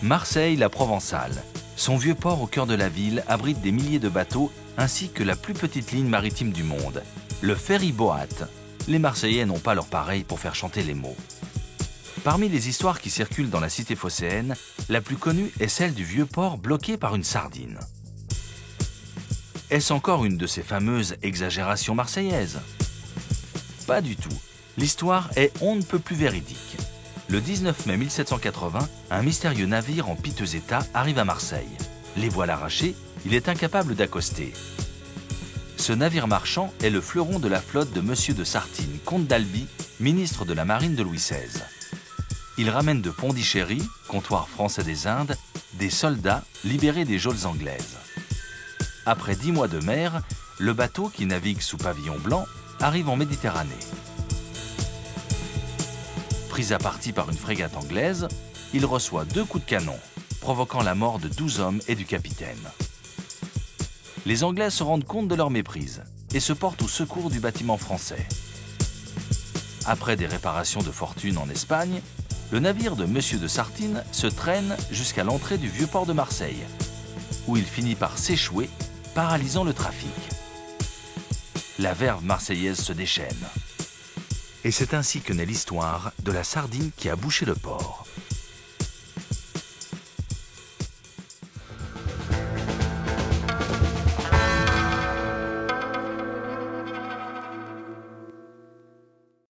Marseille, la Provençale. Son vieux port au cœur de la ville abrite des milliers de bateaux ainsi que la plus petite ligne maritime du monde, le ferry Boate. Les Marseillais n'ont pas leur pareil pour faire chanter les mots. Parmi les histoires qui circulent dans la cité phocéenne, la plus connue est celle du vieux port bloqué par une sardine. Est-ce encore une de ces fameuses exagérations marseillaises? Pas du tout. L'histoire est on ne peut plus véridique. Le 19 mai 1780, un mystérieux navire en piteux état arrive à Marseille. Les voiles arrachées, il est incapable d'accoster. Ce navire marchand est le fleuron de la flotte de Monsieur de Sartine, comte d'Albi, ministre de la marine de Louis XVI. Il ramène de Pondichéry, comptoir français des Indes, des soldats libérés des geôles anglaises. Après 10 mois de mer, le bateau, qui navigue sous pavillon blanc, arrive en Méditerranée. Pris à partie par une frégate anglaise, il reçoit 2 coups de canon, provoquant la mort de 12 hommes et du capitaine. Les Anglais se rendent compte de leur méprise et se portent au secours du bâtiment français. Après des réparations de fortune en Espagne, le navire de Monsieur de Sartine se traîne jusqu'à l'entrée du vieux port de Marseille, où il finit par s'échouer, paralysant le trafic. La verve marseillaise se déchaîne. Et c'est ainsi que naît l'histoire de la sardine qui a bouché le port.